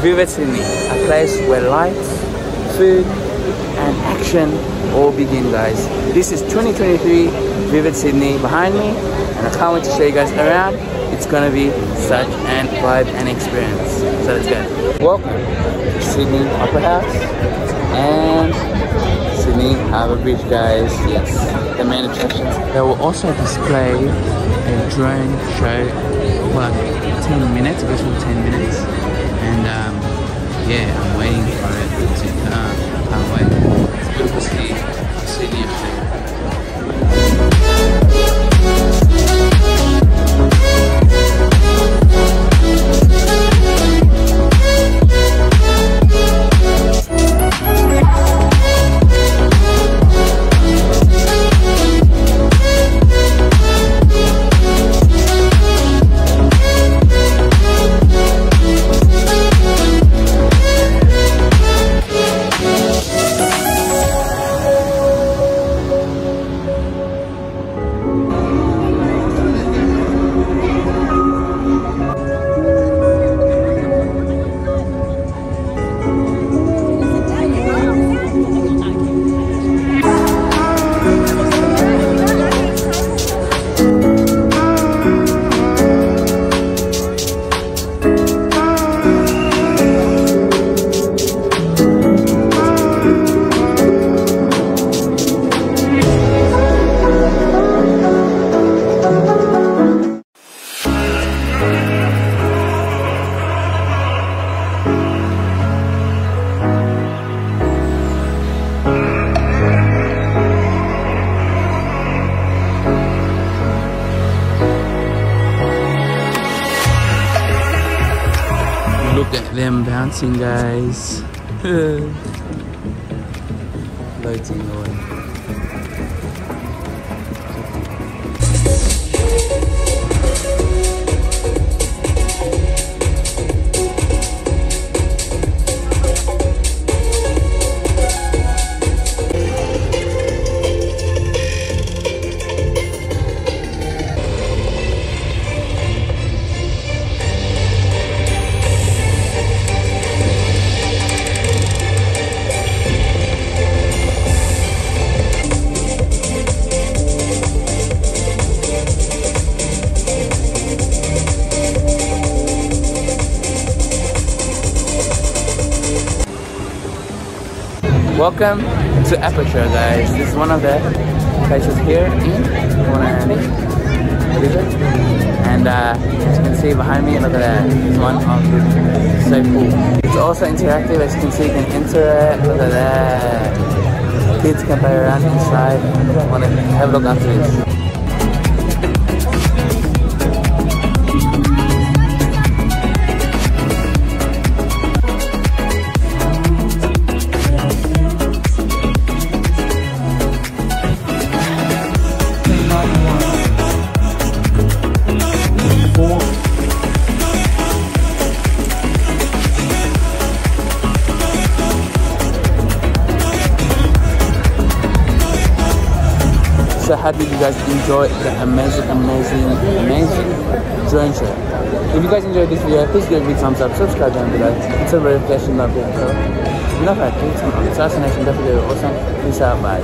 Vivid Sydney, a place where lights, food and action all begin, guys. This is 2023 Vivid Sydney behind me, and I can't wait to show you guys around. It's gonna be such an vibe and experience. So let's go. Welcome to Sydney Opera House and Sydney Harbour Bridge, guys. Yes, the main attractions. They will also display a drone show for like 10 minutes, I guess for 10 minutes. And yeah, I'm waiting for it to come. I can't wait. It's good to see Sydney Australia. Look at them bouncing, guys. Floating away. Welcome to Apakah, guys. This is one of the places here in and as you can see behind me, look at that. It's one of the, so cool. It's also interactive, as you can see. You can enter it. Look at that. Kids can play around inside. I want to have a look after this. So how did you guys enjoy the amazing drone show? If you guys enjoyed this video, please give it a big thumbs up, subscribe down below, and turn the notification bell. If you're not like Ahsan Nation, don't forget to awesome. Peace out, bye.